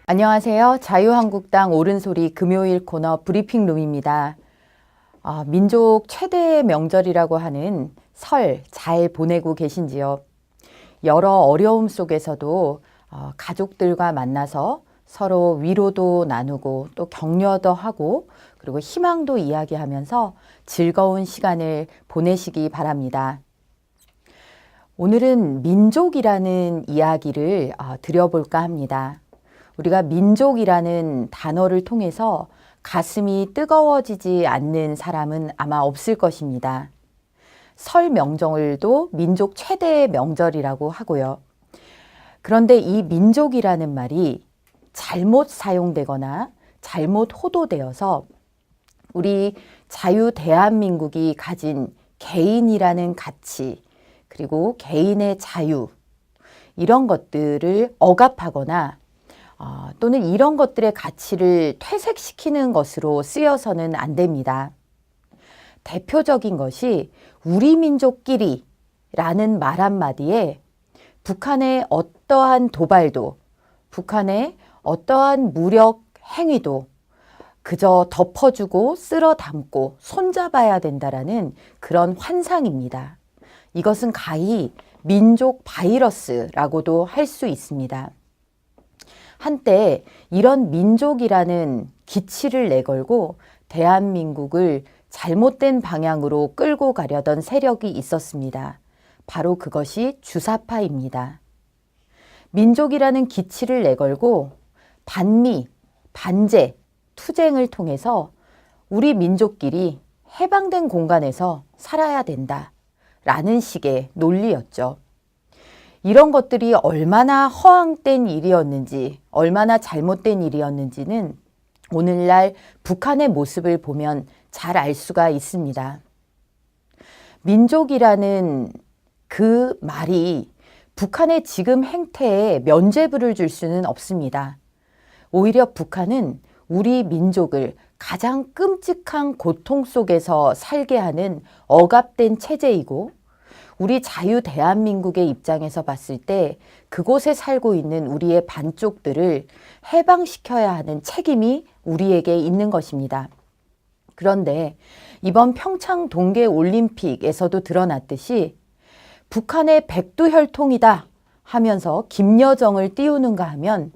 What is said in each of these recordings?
안녕하세요. 자유한국당 옳은소리 금요일 코너 브리핑룸입니다. 민족 최대의 명절이라고 하는 설 잘 보내고 계신지요? 여러 어려움 속에서도 가족들과 만나서 서로 위로도 나누고 또 격려도 하고 그리고 희망도 이야기하면서 즐거운 시간을 보내시기 바랍니다. 오늘은 민족이라는 이야기를 드려볼까 합니다. 우리가 민족이라는 단어를 통해서 가슴이 뜨거워지지 않는 사람은 아마 없을 것입니다. 설 명절도 민족 최대의 명절이라고 하고요. 그런데 이 민족이라는 말이 잘못 사용되거나 잘못 호도되어서 우리 자유 대한민국이 가진 개인이라는 가치 그리고 개인의 자유 이런 것들을 억압하거나 또는 이런 것들의 가치를 퇴색시키는 것으로 쓰여서는 안 됩니다. 대표적인 것이 우리 민족끼리 라는 말 한마디에 북한의 어떠한 도발도, 북한의 어떠한 무력 행위도 그저 덮어주고 쓸어 담고 손잡아야 된다라는 그런 환상입니다. 이것은 가히 민족 바이러스라고도 할 수 있습니다. 한때 이런 민족이라는 기치를 내걸고 대한민국을 잘못된 방향으로 끌고 가려던 세력이 있었습니다. 바로 그것이 주사파입니다. 민족이라는 기치를 내걸고 반미, 반제, 투쟁을 통해서 우리 민족끼리 해방된 공간에서 살아야 된다라는 식의 논리였죠. 이런 것들이 얼마나 허황된 일이었는지, 얼마나 잘못된 일이었는지는 오늘날 북한의 모습을 보면 잘 알 수가 있습니다. 민족이라는 그 말이 북한의 지금 행태에 면죄부를 줄 수는 없습니다. 오히려 북한은 우리 민족을 가장 끔찍한 고통 속에서 살게 하는 억압된 체제이고 우리 자유 대한민국의 입장에서 봤을 때 그곳에 살고 있는 우리의 반쪽들을 해방시켜야 하는 책임이 우리에게 있는 것입니다. 그런데 이번 평창 동계올림픽에서도 드러났듯이 북한의 백두혈통이다 하면서 김여정을 띄우는가 하면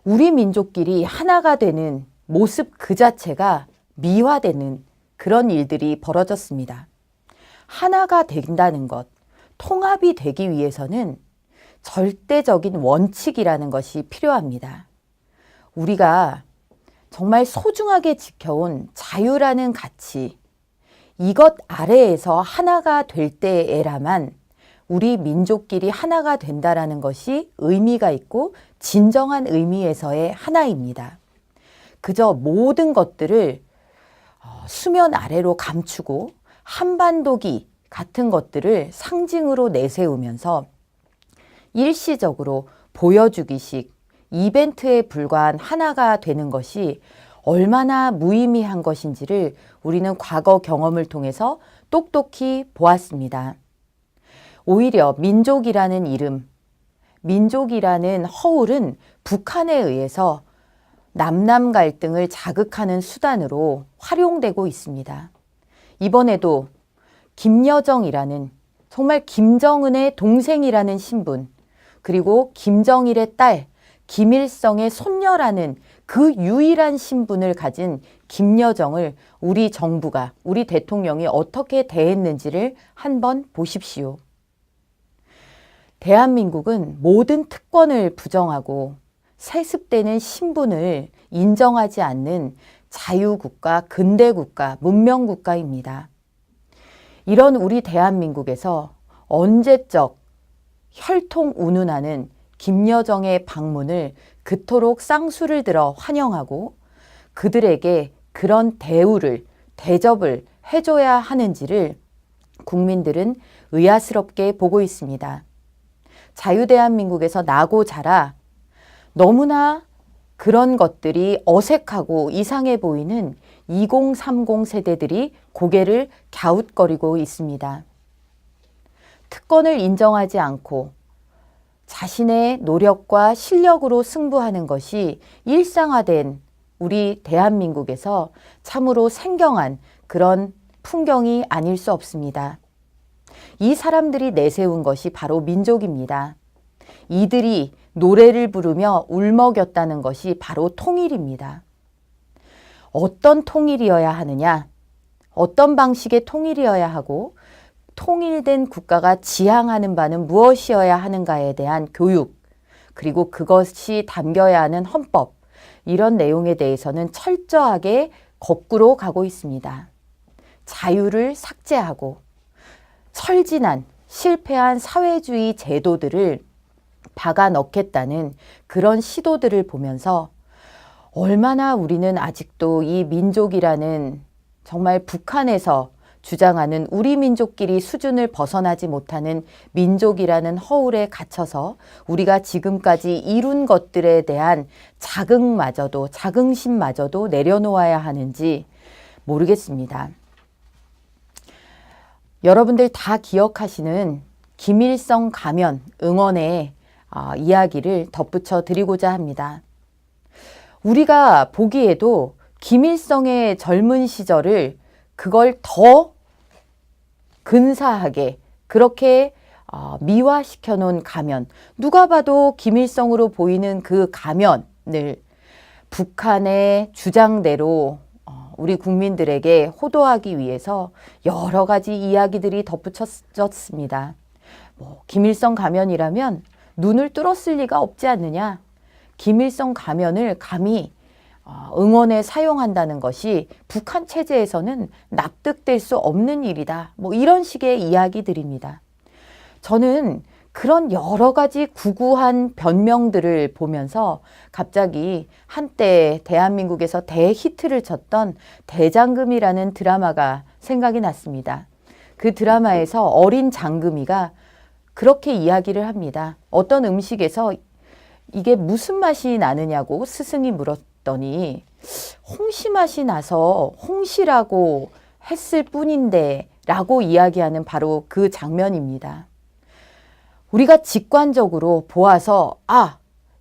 우리 민족끼리 하나가 되는 모습 그 자체가 미화되는 그런 일들이 벌어졌습니다. 하나가 된다는 것, 통합이 되기 위해서는 절대적인 원칙이라는 것이 필요합니다. 우리가 정말 소중하게 지켜온 자유라는 가치, 이것 아래에서 하나가 될 때에라만 우리 민족끼리 하나가 된다라는 것이 의미가 있고 진정한 의미에서의 하나입니다. 그저 모든 것들을 수면 아래로 감추고 한반도기 같은 것들을 상징으로 내세우면서 일시적으로 보여주기식 이벤트에 불과한 하나가 되는 것이 얼마나 무의미한 것인지를 우리는 과거 경험을 통해서 똑똑히 보았습니다. 오히려 민족이라는 이름, 민족이라는 허울은 북한에 의해서 남남 갈등을 자극하는 수단으로 활용되고 있습니다. 이번에도 김여정이라는 정말 김정은의 동생이라는 신분 그리고 김정일의 딸 김일성의 손녀라는 그 유일한 신분을 가진 김여정을 우리 정부가 우리 대통령이 어떻게 대했는지를 한번 보십시오. 대한민국은 모든 특권을 부정하고 세습되는 신분을 인정하지 않는 자유국가, 근대국가, 문명국가입니다. 이런 우리 대한민국에서 언제적 혈통 운운하는 김여정의 방문을 그토록 쌍수를 들어 환영하고 그들에게 그런 대우를, 대접을 해줘야 하는지를 국민들은 의아스럽게 보고 있습니다. 자유대한민국에서 나고 자라 너무나 그런 것들이 어색하고 이상해 보이는 2030 세대들이 고개를 갸웃거리고 있습니다. 특권을 인정하지 않고 자신의 노력과 실력으로 승부하는 것이 일상화된 우리 대한민국에서 참으로 생경한 그런 풍경이 아닐 수 없습니다. 이 사람들이 내세운 것이 바로 민족입니다. 이들이 노래를 부르며 울먹였다는 것이 바로 통일입니다. 어떤 통일이어야 하느냐? 어떤 방식의 통일이어야 하고 통일된 국가가 지향하는 바는 무엇이어야 하는가에 대한 교육, 그리고 그것이 담겨야 하는 헌법, 이런 내용에 대해서는 철저하게 거꾸로 가고 있습니다. 자유를 삭제하고 철진한 실패한 사회주의 제도들을 박아 넣겠다는 그런 시도들을 보면서 얼마나 우리는 아직도 이 민족이라는 정말 북한에서 주장하는 우리 민족끼리 수준을 벗어나지 못하는 민족이라는 허울에 갇혀서 우리가 지금까지 이룬 것들에 대한 자긍심마저도 내려놓아야 하는지 모르겠습니다. 여러분들 다 기억하시는 김일성 가면 응원의 이야기를 덧붙여 드리고자 합니다. 우리가 보기에도 김일성의 젊은 시절을 그걸 더 근사하게 그렇게 미화시켜 놓은 가면, 누가 봐도 김일성으로 보이는 그 가면을 북한의 주장대로 우리 국민들에게 호도하기 위해서 여러 가지 이야기들이 덧붙여졌습니다. 김일성 가면이라면 눈을 뚫었을 리가 없지 않느냐. 김일성 가면을 감히 응원에 사용한다는 것이 북한 체제에서는 납득될 수 없는 일이다. 이런 식의 이야기들입니다. 저는 그런 여러 가지 구구한 변명들을 보면서 갑자기 한때 대한민국에서 대히트를 쳤던 대장금이라는 드라마가 생각이 났습니다. 그 드라마에서 어린 장금이가 그렇게 이야기를 합니다. 어떤 음식에서 이게 무슨 맛이 나느냐고 스승이 물었더니 홍시 맛이 나서 홍시라고 했을 뿐인데 라고 이야기하는 바로 그 장면입니다. 우리가 직관적으로 보아서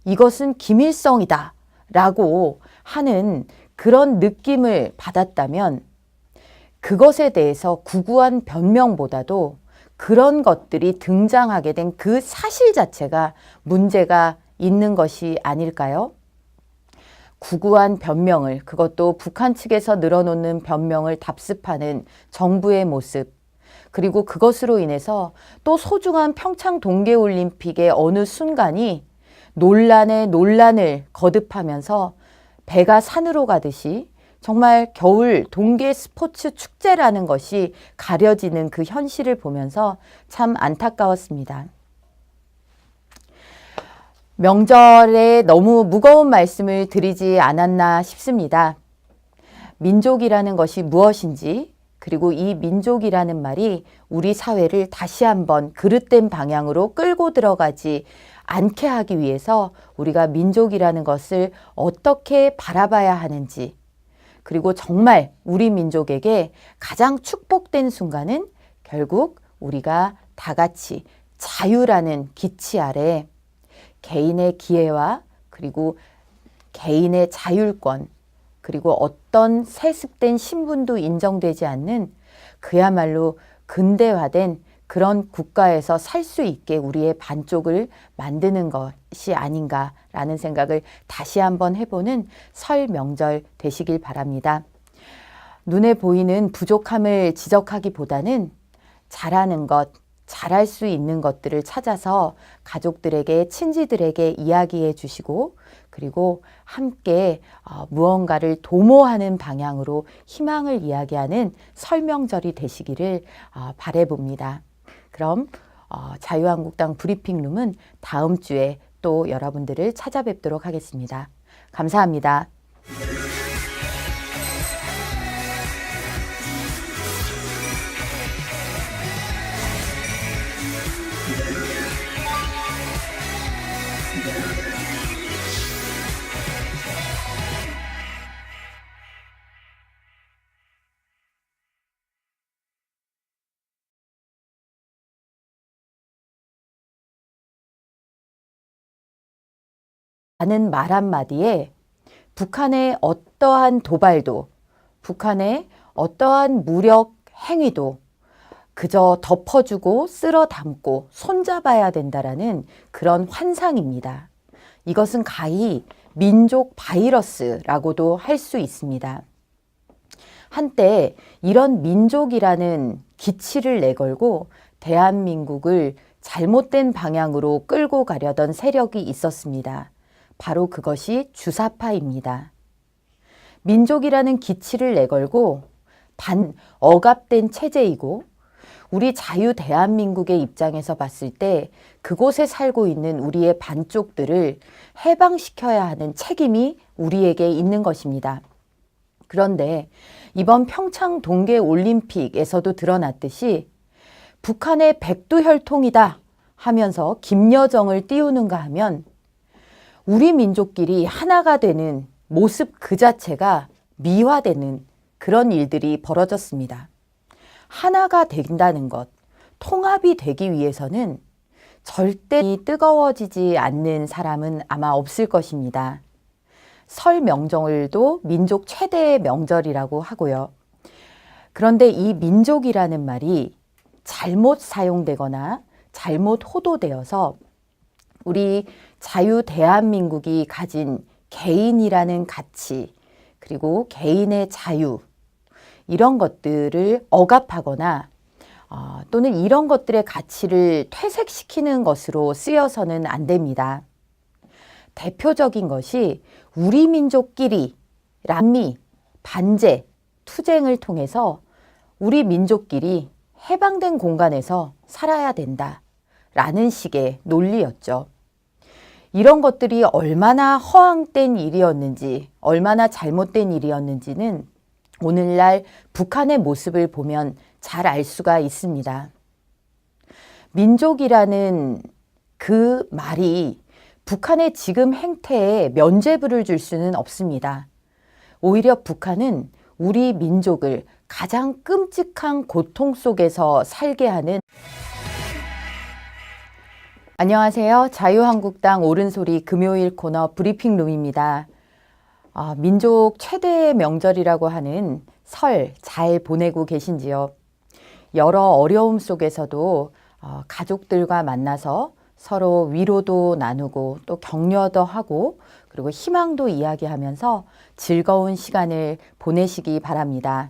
이것은 김일성이다 라고 하는 그런 느낌을 받았다면 그것에 대해서 구구한 변명보다도 그런 것들이 등장하게 된 그 사실 자체가 문제가 있는 것이 아닐까요? 구구한 변명을, 그것도 북한 측에서 늘어놓는 변명을 답습하는 정부의 모습, 그리고 그것으로 인해서 또 소중한 평창 동계올림픽의 어느 순간이 논란에 논란을 거듭하면서 배가 산으로 가듯이 정말 겨울 동계 스포츠 축제라는 것이 가려지는 그 현실을 보면서 참 안타까웠습니다. 명절에 너무 무거운 말씀을 드리지 않았나 싶습니다. 민족이라는 것이 무엇인지, 그리고 이 민족이라는 말이 우리 사회를 다시 한번 그릇된 방향으로 끌고 들어가지 않게 하기 위해서 우리가 민족이라는 것을 어떻게 바라봐야 하는지, 그리고 정말 우리 민족에게 가장 축복된 순간은 결국 우리가 다 같이 자유라는 기치 아래 개인의 기회와 그리고 개인의 자율권, 그리고 어떤 세습된 신분도 인정되지 않는 그야말로 근대화된 그런 국가에서 살 수 있게 우리의 반쪽을 만드는 것이 아닌가라는 생각을 다시 한번 해보는 설 명절 되시길 바랍니다. 눈에 보이는 부족함을 지적하기보다는 잘하는 것, 잘할 수 있는 것들을 찾아서 가족들에게, 친지들에게 이야기해 주시고, 그리고 함께 무언가를 도모하는 방향으로 희망을 이야기하는 설명절이 되시기를 바라봅니다. 그럼 자유한국당 브리핑룸은 다음 주에 또 여러분들을 찾아뵙도록 하겠습니다. 감사합니다. 라는 말 한마디에 북한의 어떠한 도발도, 북한의 어떠한 무력 행위도 그저 덮어주고 쓸어 담고 손잡아야 된다라는 그런 환상입니다. 이것은 가히 민족 바이러스라고도 할 수 있습니다. 한때 이런 민족이라는 기치를 내걸고 대한민국을 잘못된 방향으로 끌고 가려던 세력이 있었습니다. 바로 그것이 주사파입니다. 민족이라는 기치를 내걸고 억압된 체제이고 우리 자유 대한민국의 입장에서 봤을 때 그곳에 살고 있는 우리의 반쪽들을 해방시켜야 하는 책임이 우리에게 있는 것입니다. 그런데 이번 평창 동계올림픽에서도 드러났듯이 북한의 백두혈통이다 하면서 김여정을 띄우는가 하면 우리 민족끼리 하나가 되는 모습 그 자체가 미화되는 그런 일들이 벌어졌습니다. 하나가 된다는 것, 통합이 되기 위해서는 절대 뜨거워지지 않는 사람은 아마 없을 것입니다. 설 명절도 민족 최대의 명절이라고 하고요. 그런데 이 민족이라는 말이 잘못 사용되거나 잘못 호도되어서 우리 자유 대한민국이 가진 개인이라는 가치, 그리고 개인의 자유, 이런 것들을 억압하거나 또는 이런 것들의 가치를 퇴색시키는 것으로 쓰여서는 안 됩니다. 대표적인 것이 우리 민족끼리 남미, 반제, 투쟁을 통해서 우리 민족끼리 해방된 공간에서 살아야 된다라는 식의 논리였죠. 이런 것들이 얼마나 허황된 일이었는지, 얼마나 잘못된 일이었는지는 오늘날 북한의 모습을 보면 잘 알 수가 있습니다. 민족이라는 그 말이 북한의 지금 행태에 면죄부를 줄 수는 없습니다. 오히려 북한은 우리 민족을 가장 끔찍한 고통 속에서 살게 하는 안녕하세요. 자유한국당 옳은소리 금요일 코너 브리핑룸입니다. 민족 최대의 명절이라고 하는 설 잘 보내고 계신지요? 여러 어려움 속에서도 가족들과 만나서 서로 위로도 나누고 또 격려도 하고 그리고 희망도 이야기하면서 즐거운 시간을 보내시기 바랍니다.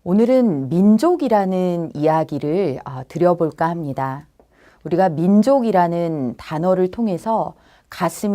오늘은 민족이라는 이야기를 드려볼까 합니다. 우리가 민족이라는 단어를 통해서 가슴이